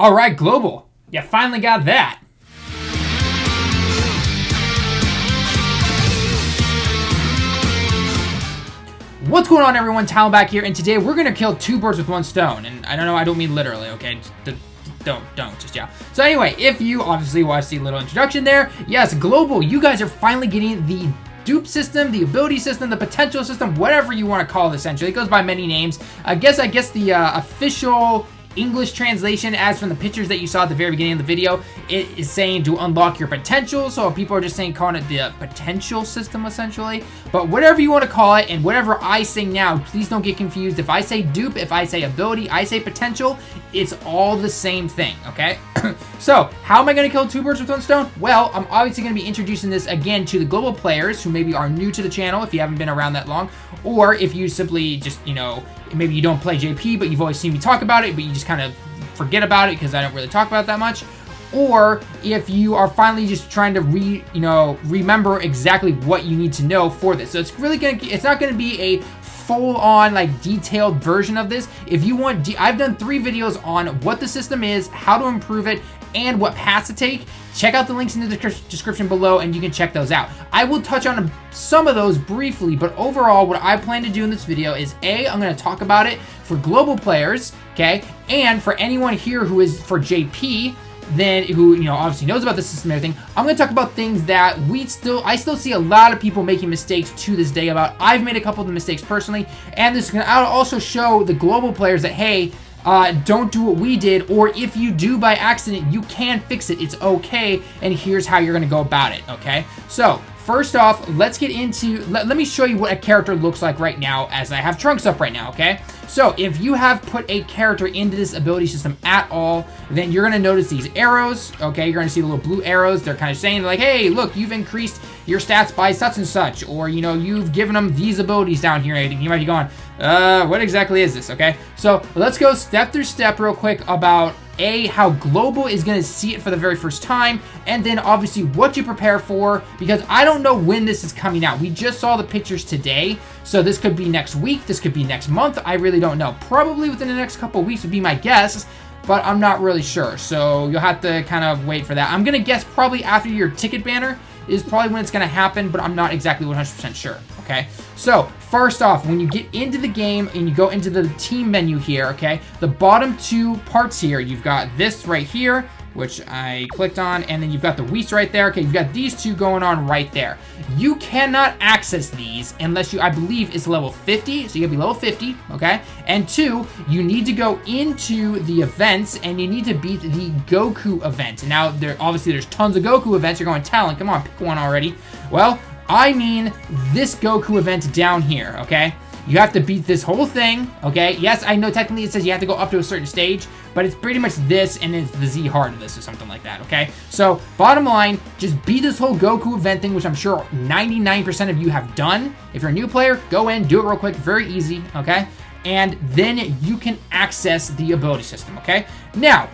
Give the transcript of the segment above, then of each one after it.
All right, Global. You finally got that. What's going on, everyone? Talon back here, and today we're gonna kill two birds with one stone. And I don't know, I don't mean literally, okay? Just yeah. So anyway, if you obviously watched the little introduction there, yes, Global, you guys are finally getting the dupe system, the ability system, the potential system, whatever you want to call it. Essentially, it goes by many names. I guess the official English translation, as from the pictures that you saw at the very beginning of the video, it is saying to unlock your potential. So people are just calling it the potential system, essentially. But whatever you want to call it, and whatever I say now, please don't get confused. If I say dupe, if I say ability, I say potential, it's all the same thing, okay? So, how am I going to kill two birds with one stone? Well, I'm obviously going to be introducing this again to the global players who maybe are new to the channel if you haven't been around that long, or if you simply just, maybe you don't play JP, but you've always seen me talk about it, but you just kind of forget about it because I don't really talk about it that much. Or if you are finally just trying to remember exactly what you need to know for this. So it's not gonna be a full-on detailed version of this. If you want, I've done 3 videos on what the system is, how to improve it, and what paths to take. Check out the links in the description below, and you can check those out. I will touch on some of those briefly, but overall, what I plan to do in this video is I'm going to talk about it for global players, okay, and for anyone here who is for JP, then who obviously knows about the system and everything. I'm going to talk about things that I still see a lot of people making mistakes to this day about. I've made a couple of the mistakes personally, and this is going to also show the global players that, hey, don't do what we did, or if you do by accident, you can fix it. It's okay, and here's how you're going to go about it, okay? So, first off, let's get into, let me show you what a character looks like right now as I have Trunks up right now, okay? So, if you have put a character into this ability system at all, then you're going to notice these arrows, okay? You're going to see the little blue arrows. They're kind of saying, like, hey, look, you've increased your stats by such and such, or, you've given them these abilities down here. You might be going, what exactly is this, okay? So, let's go step through step real quick about how global is going to see it for the very first time, and then obviously what you prepare for, because I don't know when this is coming out. We just saw the pictures today, so this could be next week, this could be next month. I really don't know. Probably within the next couple of weeks would be my guess, but I'm not really sure, so you'll have to kind of wait for that. I'm going to guess probably after your ticket banner is probably when it's going to happen, but I'm not exactly 100% sure, okay? So, first off, when you get into the game and you go into the team menu here, okay, the bottom 2 parts here, you've got this right here, which I clicked on, and then you've got the Whis right there. Okay, you've got these 2 going on right there. You cannot access these unless I believe it's level 50, so you gotta be level 50, okay? And 2, you need to go into the events, and you need to beat the Goku event. Now, obviously there's tons of Goku events. You're going, Talon, come on, pick one already. Well, I mean this Goku event down here, okay? You have to beat this whole thing, okay? Yes, I know technically it says you have to go up to a certain stage, but it's pretty much this, and it's the Z hard of this or something like that, okay? So, bottom line, just beat this whole Goku event thing, which I'm sure 99% of you have done. If you're a new player, go in, do it real quick, very easy, okay? And then you can access the ability system, okay? Now,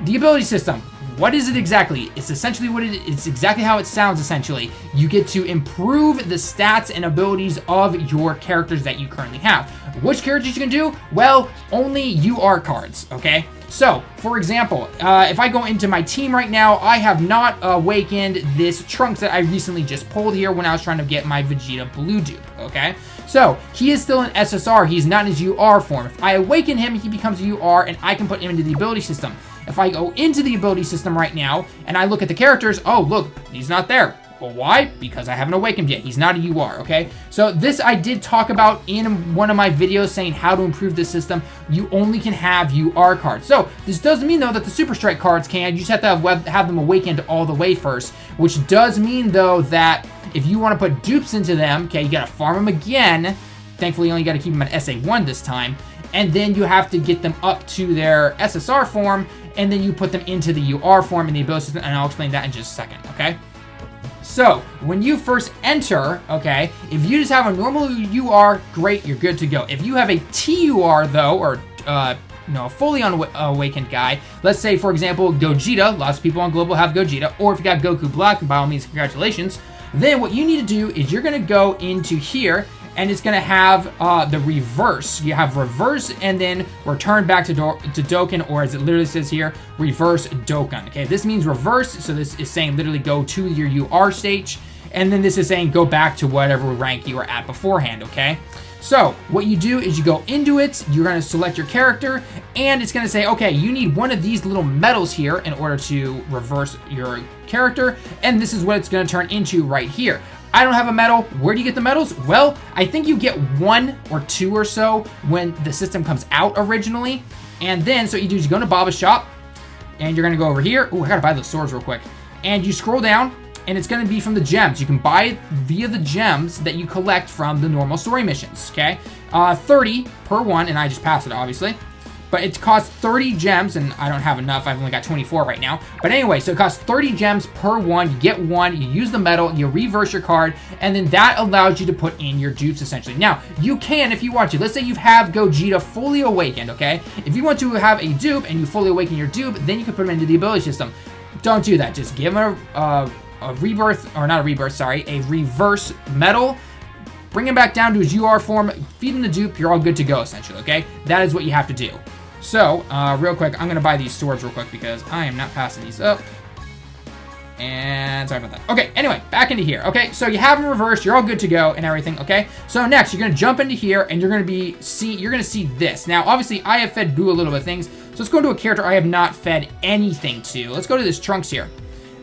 the ability system, what is it exactly? It's essentially it's exactly how it sounds, essentially. You get to improve the stats and abilities of your characters that you currently have. Which characters you can do? Well, only UR cards, okay? So, for example, if I go into my team right now, I have not awakened this Trunks that I recently just pulled here when I was trying to get my Vegeta Blue dupe, okay? So, he is still an SSR. He's not in his UR form. If I awaken him, he becomes a UR, and I can put him into the ability system. If I go into the ability system right now, and I look at the characters, oh, look, he's not there. Well, why? Because I haven't awakened yet. He's not a UR, okay? So this I did talk about in one of my videos saying how to improve this system. You only can have UR cards. So this doesn't mean, though, that the Super Strike cards can. You just have to have them awakened all the way first, which does mean, though, that if you want to put dupes into them, okay, you got to farm them again. Thankfully, you only got to keep them at SA1 this time. And then you have to get them up to their SSR form, and then you put them into the UR form in the ability system, and I'll explain that in just a second, okay? So, when you first enter, okay, if you just have a normal UR, great, you're good to go. If you have a TUR, though, or, a fully unawakened guy, let's say, for example, Gogeta, lots of people on Global have Gogeta, or if you got Goku Black, by all means, congratulations, then what you need to do is you're going to go into here, and it's going to have the reverse. You have reverse and then return back to Dokkan, or as it literally says here, reverse Dokkan. Okay, this means reverse, so this is saying literally go to your UR stage, and then this is saying go back to whatever rank you were at beforehand, okay? So what you do is you go into it, you're going to select your character, and it's going to say, okay, you need one of these little medals here in order to reverse your character, and this is what it's going to turn into right here. I don't have a medal. Where do you get the medals? Well, I think you get 1 or 2 or so when the system comes out originally, and then so what you do is you go to Baba's shop, and you're going to go over here. Ooh, I got to buy those swords real quick. And you scroll down, and it's going to be from the gems. You can buy via the gems that you collect from the normal story missions, okay? 30 per one, and I just passed it, obviously. But it costs 30 gems, and I don't have enough. I've only got 24 right now. But anyway, so it costs 30 gems per one. You get one, you use the medal, you reverse your card, and then that allows you to put in your dupes, essentially. Now, you can, if you want to. Let's say you have Gogeta fully awakened, okay? If you want to have a dupe and you fully awaken your dupe, then you can put him into the ability system. Don't do that. Just give him a rebirth, or not a rebirth, sorry, a reverse medal, bring him back down to his UR form, feed him the dupe, you're all good to go, essentially, okay? That is what you have to do. So, real quick, I'm going to buy these swords real quick because I am not passing these up. And sorry about that. Okay, anyway, back into here. Okay, so you have them reversed, you're all good to go and everything, okay? So next, you're going to jump into here and you're going to see this. Now, obviously, I have fed Blue a little bit of things, so let's go into a character I have not fed anything to. Let's go to this Trunks here.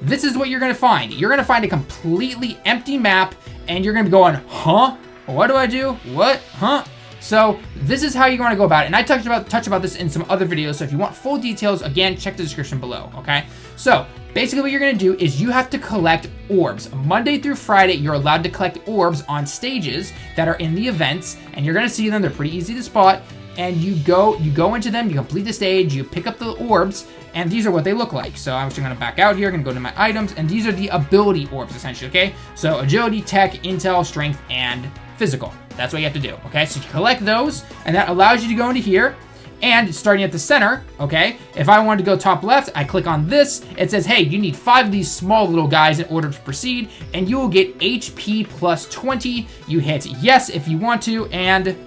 This is what you're going to find. You're going to find a completely empty map, and you're going to be going, huh? What do I do? What? Huh? So this is how you want to go about it. And I touched about this in some other videos, so if you want full details, again, check the description below, okay? So basically what you're going to do is you have to collect orbs. Monday through Friday, you're allowed to collect orbs on stages that are in the events, and you're going to see them. They're pretty easy to spot. And you go into them, you complete the stage, you pick up the orbs, and these are what they look like. So I'm just going to back out here, going to go to my items, and these are the ability orbs, essentially, okay? So agility, tech, intel, strength, and physical. That's what you have to do, okay? So you collect those, and that allows you to go into here, and starting at the center, okay? If I wanted to go top left, I click on this. It says, hey, you need 5 of these small little guys in order to proceed, and you will get HP plus 20. You hit yes if you want to, and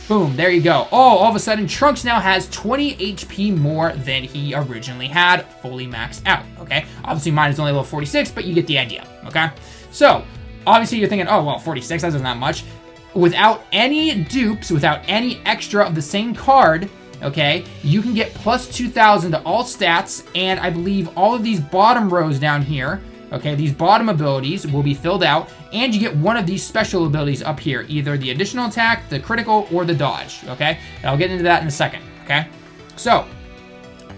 boom, there you go. Oh, all of a sudden, Trunks now has 20 HP more than he originally had, fully maxed out, okay? Obviously, mine is only level 46, but you get the idea, okay? So, obviously, you're thinking, oh, well, 46, that isn't that much. Without any dupes, without any extra of the same card, okay, you can get plus 2,000 to all stats, and I believe all of these bottom rows down here, okay, these bottom abilities will be filled out, and you get one of these special abilities up here, either the additional attack, the critical, or the dodge, okay? And I'll get into that in a second, okay? So,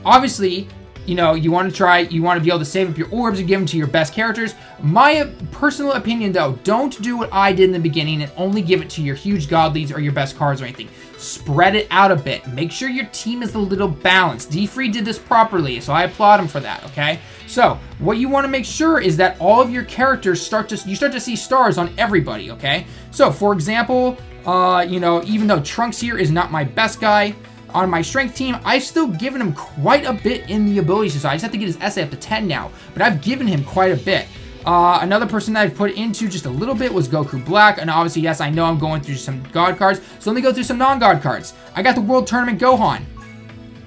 obviously, you know, you want to be able to save up your orbs and give them to your best characters. My personal opinion, though, don't do what I did in the beginning and only give it to your huge god leads or your best cards or anything. Spread it out a bit. Make sure your team is a little balanced. D-Free did this properly, so I applaud him for that, okay? So, what you want to make sure is that all of your characters start to see stars on everybody, okay? So, for example, you know, even though Trunks here is not my best guy, on my strength team, I've still given him quite a bit in the abilities, so I just have to get his essay up to 10 now, but I've given him quite a bit. Another person that I've put into just a little bit was Goku Black, and obviously, yes, I know I'm going through some God cards, so let me go through some non-God cards. I got the World Tournament Gohan.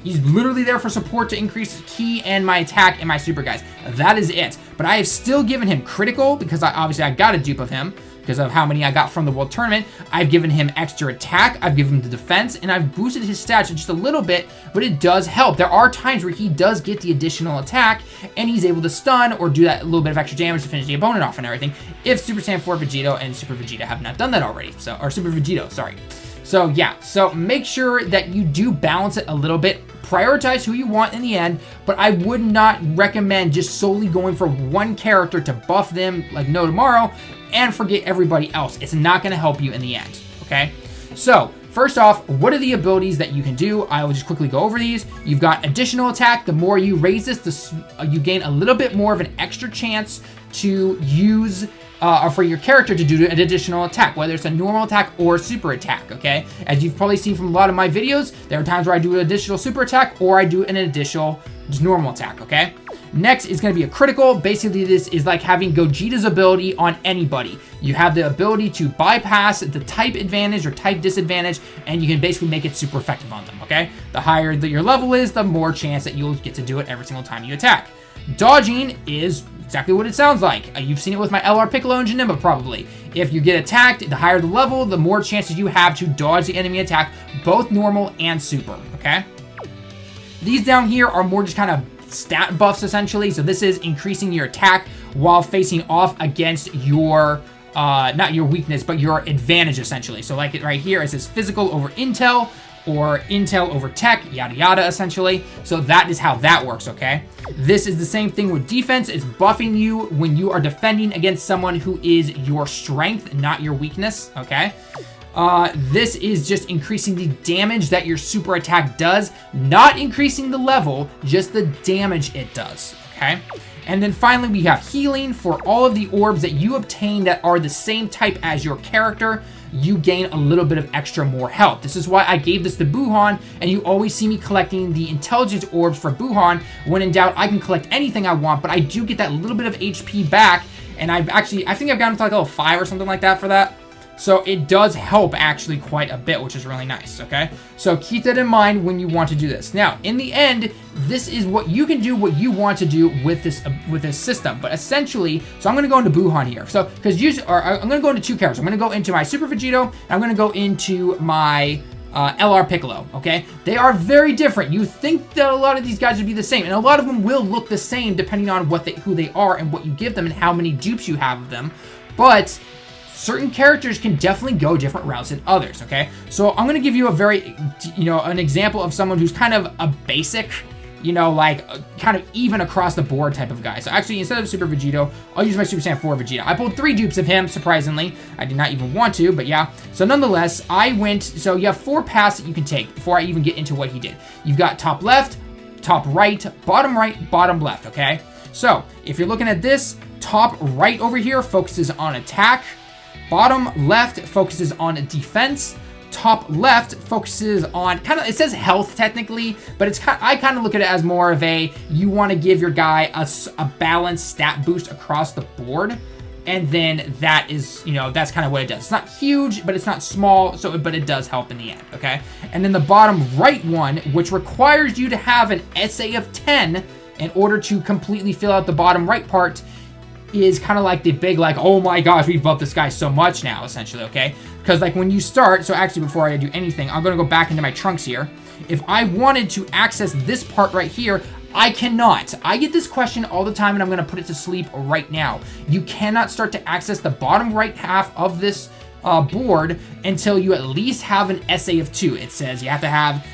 He's literally there for support to increase ki and my attack and my super guys. That is it. But I have still given him critical, because obviously I got a dupe of him, because of how many I got from the World Tournament. I've given him extra attack, I've given him the defense, and I've boosted his stats just a little bit, but it does help. There are times where he does get the additional attack, and he's able to stun or do that little bit of extra damage to finish the opponent off and everything, if Super Saiyan 4 Vegeta and Super Vegeta have not done that already. So, or Super Vegito, sorry. So yeah, so make sure that you do balance it a little bit. Prioritize who you want in the end, but I would not recommend just solely going for one character to buff them like no tomorrow and forget everybody else. It's not going to help you in the end, okay? So, first off, what are the abilities that you can do? I will just quickly go over these. You've got additional attack. The more you raise this, you gain a little bit more of an extra chance to use for your character to do an additional attack, whether it's a normal attack or super attack, okay? As you've probably seen from a lot of my videos, there are times where I do an additional super attack or I do an additional just normal attack, okay? Next is going to be a critical. Basically, this is like having Gogeta's ability on anybody. You have the ability to bypass the type advantage or type disadvantage, and you can basically make it super effective on them, okay? The higher that your level is, the more chance that you'll get to do it every single time you attack. Dodging is exactly what it sounds like. You've seen it with my LR Piccolo and Janemba probably. If you get attacked, the higher the level, the more chances you have to dodge the enemy attack, both normal and super, okay? These down here are more just kind of stat buffs essentially. So this is increasing your attack while facing off against your, not your weakness, but your advantage essentially. So like it right here, it says physical over intel, or intel over tech, yada yada essentially. So that is how that works, okay? This is the same thing with defense. It's buffing you when you are defending against someone who is your strength, not your weakness, okay? This is just increasing the damage that your super attack does, not increasing the level, just the damage it does, okay? And then finally, we have healing. For all of the orbs that you obtain that are the same type as your character, you gain a little bit of extra more health. This is why I gave this to Buhan, and you always see me collecting the intelligence orbs for Buhan. When in doubt, I can collect anything I want, but I do get that little bit of HP back, and I think I've gotten to like level 5 or something like that for that. So it does help actually quite a bit, which is really nice, okay? So keep that in mind when you want to do this. Now, in the end, this is what you can do, what you want to do with this system. But essentially, so I'm going to go into Buhan here. So, because usually, or I'm going to go into two characters. I'm going to go into my Super Vegito, and I'm going to go into my LR Piccolo, okay? They are very different. You think that a lot of these guys would be the same, and a lot of them will look the same depending on who they are and what you give them and how many dupes you have of them. But certain characters can definitely go different routes than others, okay? So I'm going to give you a very, an example of someone who's kind of a basic, like kind of even across the board type of guy. So actually, instead of Super Vegito, I'll use my Super Saiyan 4 Vegeta. I pulled 3 dupes of him, surprisingly. I did not even want to, but yeah. So nonetheless, so you have 4 paths that you can take before I even get into what he did. You've got top left, top right, bottom left, okay? So if you're looking at this, top right over here focuses on attack. Bottom left focuses on defense. Top left focuses on it says health technically, but I kind of look at it as more of you want to give your guy a balanced stat boost across the board. And then that is, that's kind of what it does. It's not huge, but it's not small, but it does help in the end, okay? And then the bottom right one, which requires you to have an SA of 10 in order to completely fill out the bottom right part, is kind of like the big, oh my gosh, we've buffed this guy so much now, essentially, okay? Because, when you start, so actually, before I do anything, I'm going to go back into my trunks here. If I wanted to access this part right here, I cannot. I get this question all the time, and I'm going to put it to sleep right now. You cannot start to access the bottom right half of this board until you at least have an SA of 2. It says you have to have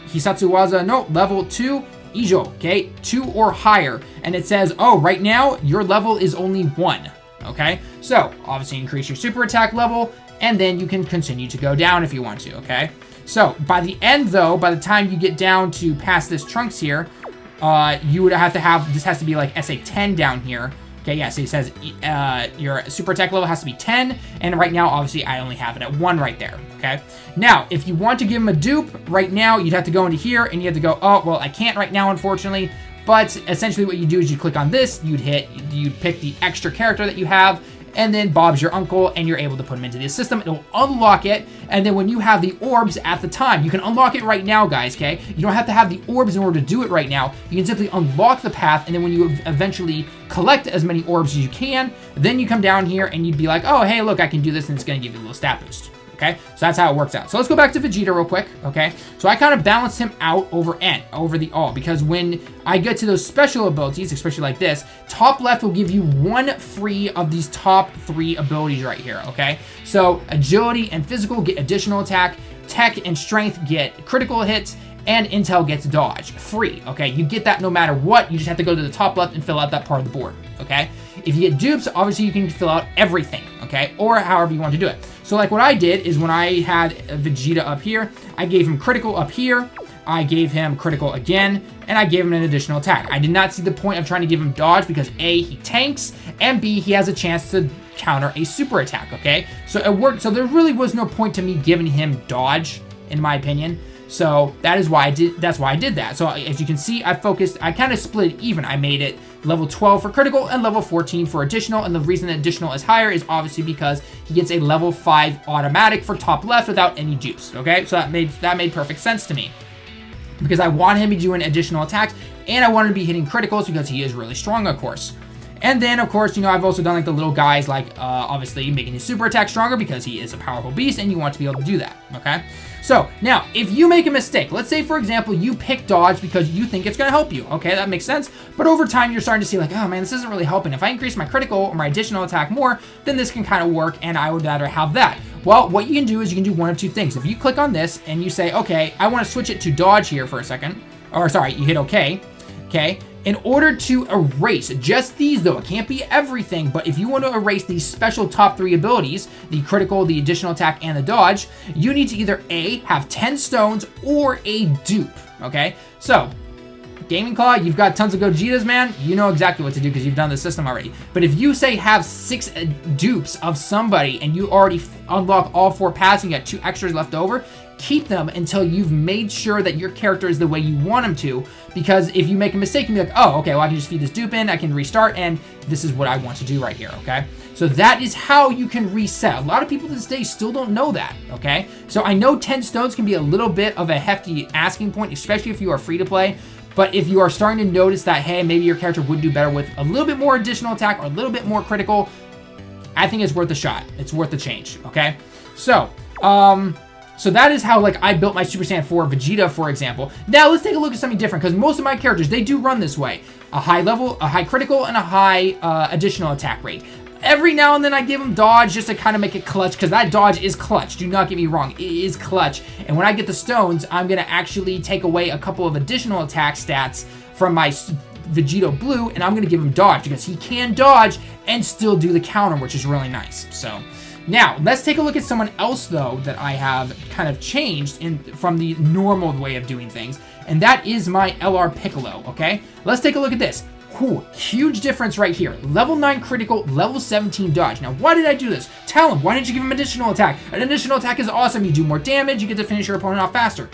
Hisatsu Waza, no, level 2, Ijo, okay, 2 or higher. And it says, oh, right now, your level is only 1, okay? So, obviously increase your super attack level, and then you can continue to go down if you want to, okay? So, by the end, though, by the time you get down to past this trunks here, you would have to have, this has to be like SA 10 down here. Okay, yeah, so it says your super attack level has to be 10, and right now, obviously, I only have it at 1 right there, okay? Now, if you want to give him a dupe, right now, you'd have to go into here, and you have to go, oh, well, I can't right now, unfortunately, but essentially what you do is you click on this, you'd pick the extra character that you have, and then Bob's your uncle, and you're able to put him into the system. It'll unlock it, and then when you have the orbs at the time, you can unlock it right now, guys, okay? You don't have to have the orbs in order to do it right now. You can simply unlock the path, and then when you eventually collect as many orbs as you can, then you come down here, and you'd be like, oh, hey, look, I can do this, and it's going to give you a little stat boost. Okay, so that's how it works out. So let's go back to Vegeta real quick, okay? So I kind of balanced him out over the all, because when I get to those special abilities, especially like this, top left will give you 1 free of these top 3 abilities right here, okay? So agility and physical get additional attack, tech and strength get critical hits, and intel gets dodge, free, okay? You get that no matter what, you just have to go to the top left and fill out that part of the board, okay? If you get dupes, obviously you can fill out everything, okay? Or however you want to do it. So like what I did is when I had Vegeta up here, I gave him critical up here, I gave him critical again, and I gave him an additional attack. I did not see the point of trying to give him dodge because A, he tanks, and B, he has a chance to counter a super attack, okay? So it worked, so there really was no point to me giving him dodge, in my opinion. So that's why I did that. So as you can see, I kind of split it even. I made it level 12 for critical and level 14 for additional. And the reason that additional is higher is obviously because he gets a level 5 automatic for top left without any dupes. Okay, so that made perfect sense to me, because I want him to be doing additional attacks, and I want him to be hitting criticals because he is really strong, of course. And then, of course, you know, I've also done like the little guys, like obviously making his super attack stronger because he is a powerful beast, and you want to be able to do that, okay? So, now, if you make a mistake, let's say, for example, you pick dodge because you think it's going to help you, okay? That makes sense. But over time, you're starting to see like, oh man, this isn't really helping. If I increase my critical or my additional attack more, then this can kind of work, and I would rather have that. Well, what you can do is you can do one of two things. If you click on this and you say, okay, I want to switch it to dodge here for a second, or sorry, you hit okay, okay? In order to erase just these, though, it can't be everything, but if you want to erase these special top 3 abilities, the critical, the additional attack, and the dodge, you need to either A, have 10 stones, or a dupe, okay? So, Gaming Claw, you've got tons of Gogetas, man. You know exactly what to do because you've done the system already. But if you say have 6 dupes of somebody and you already unlock all 4 paths and you got 2 extras left over, keep them until you've made sure that your character is the way you want him to, because if you make a mistake, you can be like, oh, okay, well, I can just feed this dupe in, I can restart, and this is what I want to do right here, okay? So that is how you can reset. A lot of people to this day still don't know that, okay? So I know 10 stones can be a little bit of a hefty asking point, especially if you are free to play, but if you are starting to notice that, hey, maybe your character would do better with a little bit more additional attack or a little bit more critical, I think it's worth a shot. It's worth the change, okay? So, so that is how, like, I built my Super Saiyan 4 Vegeta, for example. Now, let's take a look at something different, because most of my characters, they do run this way. A high level, a high critical, and a high additional attack rate. Every now and then I give them dodge just to kind of make it clutch, because that dodge is clutch. Do not get me wrong. It is clutch. And when I get the stones, I'm going to actually take away a couple of additional attack stats from my Vegeta Blue, and I'm going to give him dodge, because he can dodge and still do the counter, which is really nice. So, now, let's take a look at someone else, though, that I have kind of changed from the normal way of doing things, and that is my LR Piccolo, okay? Let's take a look at this. Whew, huge difference right here. Level 9 critical, level 17 dodge. Now, why did I do this? Talon, why didn't you give him additional attack? An additional attack is awesome. You do more damage, you get to finish your opponent off faster.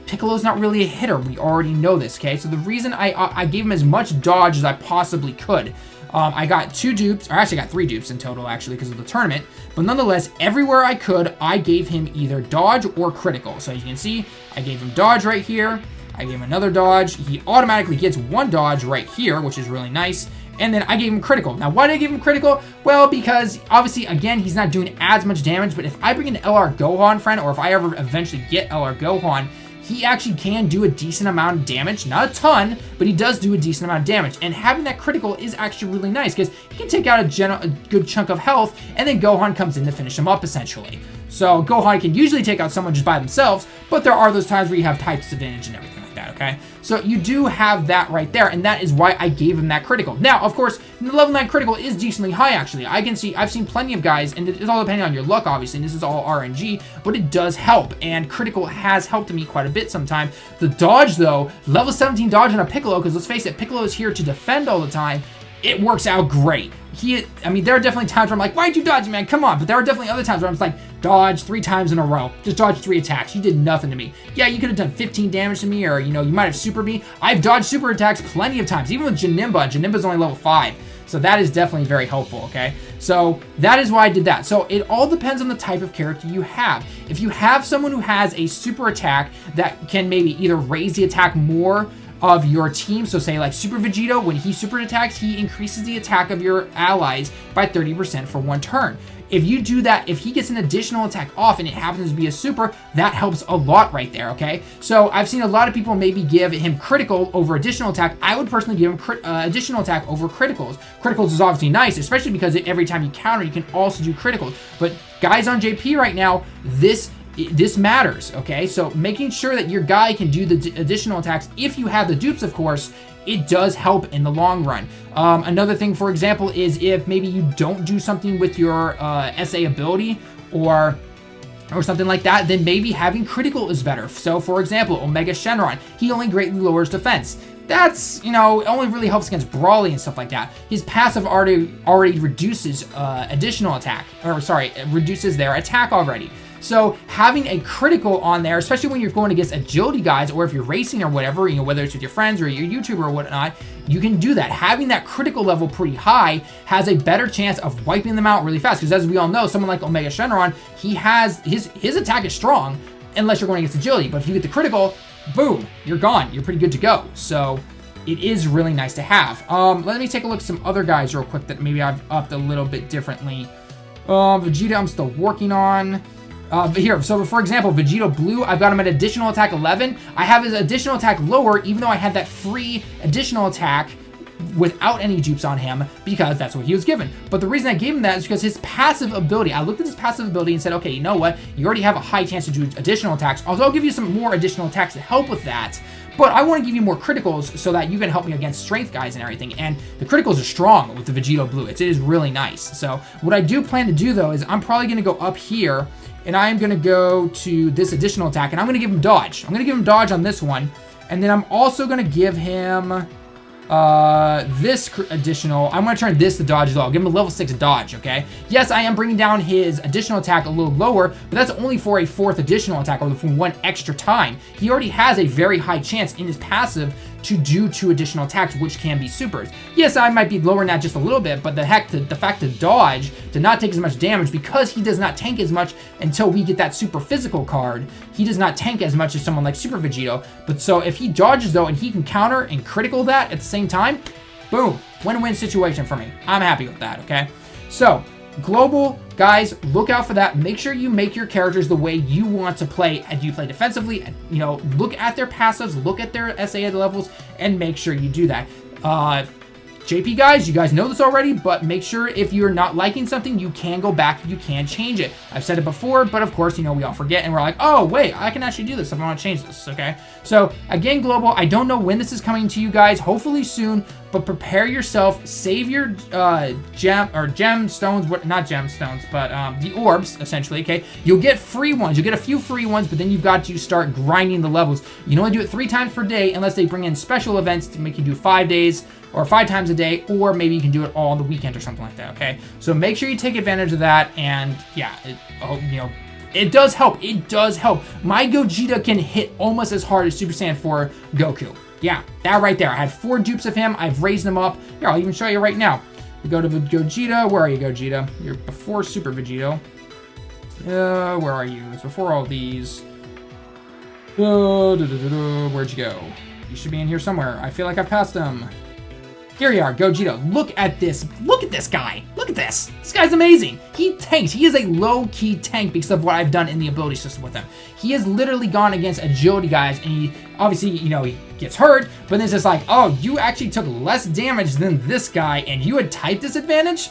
Piccolo's not really a hitter. We already know this, okay? So the reason I gave him as much dodge as I possibly could, I got 2 dupes, or actually I got 3 dupes in total, actually, because of the tournament. But nonetheless, everywhere I could, I gave him either dodge or critical. So as you can see, I gave him dodge right here. I gave him another dodge. He automatically gets 1 dodge right here, which is really nice. And then I gave him critical. Now, why did I give him critical? Well, because obviously, again, he's not doing as much damage. But if I bring an LR Gohan friend, or if I ever eventually get LR Gohan, he actually can do a decent amount of damage. Not a ton, but he does do a decent amount of damage. And having that critical is actually really nice, because he can take out a good chunk of health, and then Gohan comes in to finish him up, essentially. So Gohan can usually take out someone just by themselves, but there are those times where you have type disadvantage and everything like that, okay? So you do have that right there, and that is why I gave him that critical. Now, of course, the level 9 critical is decently high, actually. I've seen plenty of guys, and it's all depending on your luck, obviously, and this is all RNG, but it does help, and critical has helped me quite a bit sometimes. The dodge, though, level 17 dodge on a Piccolo, because let's face it, Piccolo is here to defend all the time. It works out great. I mean, there are definitely times where I'm like, why'd you dodge, man? Come on. But there are definitely other times where I'm just like, dodge 3 times in a row. Just dodge 3 attacks. You did nothing to me. Yeah, you could have done 15 damage to me, or, you know, you might have super me. I've dodged super attacks plenty of times, even with Janemba. Janemba's only level 5. So that is definitely very helpful, okay? So that is why I did that. So it all depends on the type of character you have. If you have someone who has a super attack that can maybe either raise the attack more of your team, so say like Super Vegeta, when he super attacks, he increases the attack of your allies by 30% for 1 turn. If you do that, if he gets an additional attack off and it happens to be a super, that helps a lot right there, okay? So I've seen a lot of people maybe give him critical over additional attack. I would personally give him additional attack over criticals. Criticals is obviously nice, especially because every time you counter, you can also do criticals. But guys on JP right now, this matters, okay? So making sure that your guy can do the additional attacks, if you have the dupes, of course, it does help in the long run. Another thing, for example, is if maybe you don't do something with your SA ability or something like that, then maybe having critical is better. So, for example, Omega Shenron, he only greatly lowers defense. That's, you know, it only really helps against Brawly and stuff like that. His passive already reduces additional attack, or sorry, reduces their attack already. So having a critical on there, especially when you're going against agility guys, or if you're racing or whatever, you know, whether it's with your friends or your YouTuber or whatnot, you can do that. Having that critical level pretty high has a better chance of wiping them out really fast. Because as we all know, someone like Omega Shenron, he has his attack is strong unless you're going against agility. But if you get the critical, boom, you're gone. You're pretty good to go. So it is really nice to have. Let me take a look at some other guys real quick that maybe I've upped a little bit differently. Vegeta, I'm still working on. Here, so for example, Vegeta Blue, I've got him at additional attack 11. I have his additional attack lower, even though I had that free additional attack without any dupes on him, because that's what he was given. But the reason I gave him that is because his passive ability, I looked at his passive ability and said, okay, you know what? You already have a high chance to do additional attacks. Although I'll give you some more additional attacks to help with that. But I want to give you more criticals so that you can help me against strength guys and everything. And the criticals are strong with the Vegeta Blue. It is really nice. So what I do plan to do, though, is I'm probably going to go up here, and I'm going to go to this additional attack, and I'm going to give him dodge. I'm going to give him dodge on this one. And then I'm also going to give him this additional. I'm going to turn this to dodge as well. I'll give him a level 6 dodge, okay? Yes, I am bringing down his additional attack a little lower, but that's only for a 4th additional attack, or for 1 extra time. He already has a very high chance in his passive to do 2 additional attacks, which can be supers. Yes, I might be lowering that just a little bit, but the fact to dodge, to not take as much damage, because he does not tank as much until we get that super physical card. He does not tank as much as someone like Super Vegito. But so if he dodges, though, and he can counter and critical that at the same time, boom, win-win situation for me. I'm happy with that, okay? So global, guys, look out for that. Make sure you make your characters the way you want to play. And you play defensively, you know, look at their passives, look at their SA levels, and make sure you do that. JP guys, you guys know this already, but make sure if you're not liking something, you can go back, you can change it. I've said it before, but of course, you know, we all forget, and we're like, oh, wait, I can actually do this if I want to change this, okay? So, again, Global, I don't know when this is coming to you guys, hopefully soon, but prepare yourself, save your gemstones, not gemstones, but the orbs, essentially, okay? You'll get free ones, you'll get a few free ones, but then you've got to start grinding the levels. You can only do it 3 times per day, unless they bring in special events to make you do 5 days, or 5 times a day, or maybe you can do it all on the weekend or something like that, okay? So make sure you take advantage of that, and yeah, you know, it does help. It does help. My Gogeta can hit almost as hard as Super Saiyan 4 Goku. Yeah, that right there. I had 4 dupes of him. I've raised them up. Here, I'll even show you right now. We go to Gogeta. Where are you, Gogeta? You're before Super Vegito. Where are you? It's before all these. Where'd you go? You should be in here somewhere. I feel like I've passed him. Here you are, Gogeta. Look at this. Look at this guy. Look at this. This guy's amazing. He tanks. He is a low-key tank because of what I've done in the ability system with him. He has literally gone against agility guys, and he obviously, you know, he gets hurt, but then it's just like, oh, you actually took less damage than this guy, and you had type disadvantage?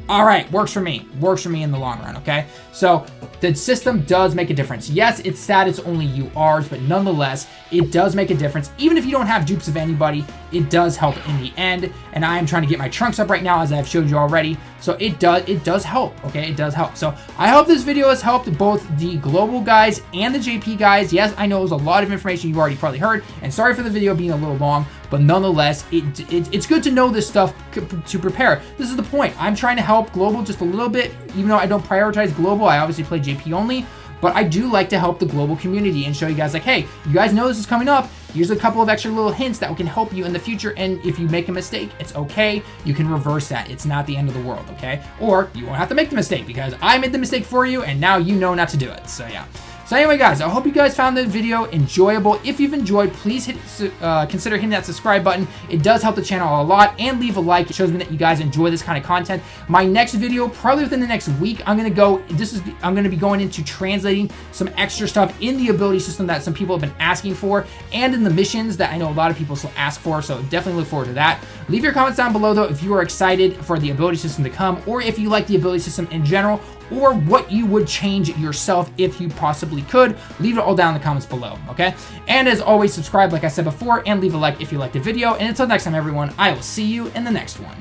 All right, works for me. Works for me in the long run, okay? So the system does make a difference. Yes, it's sad it's only URs, but nonetheless, it does make a difference. Even if you don't have dupes of anybody, it does help in the end. And I am trying to get my trunks up right now, as I've showed you already. So it does help, okay? It does help. So I hope this video has helped both the global guys and the JP guys. Yes, I know it was a lot of information you've already probably heard, and sorry for the video being a little long, but nonetheless, it's good to know this stuff to prepare. This is the point. I'm trying to help global just a little bit, even though I don't prioritize global. I obviously play JP only, but I do like to help the global community and show you guys like, hey, you guys know this is coming up. Here's a couple of extra little hints that can help you in the future, and if you make a mistake, it's okay. You can reverse that. It's not the end of the world, okay? Or you won't have to make the mistake because I made the mistake for you, and now you know not to do it. So yeah. So anyway, guys, I hope you guys found the video enjoyable. If you've enjoyed, please consider hitting that subscribe button. It does help the channel a lot, and leave a like. It shows me that you guys enjoy this kind of content. My next video, probably within the next week, I'm gonna be going into translating some extra stuff in the ability system that some people have been asking for, and in the missions that I know a lot of people still ask for. So definitely look forward to that. Leave your comments down below, though, if you are excited for the ability system to come, or if you like the ability system in general, or what you would change yourself if you possibly could. Leave it all down in the comments below, okay? And as always, subscribe like I said before, and leave a like if you liked the video. And until next time, everyone, I will see you in the next one.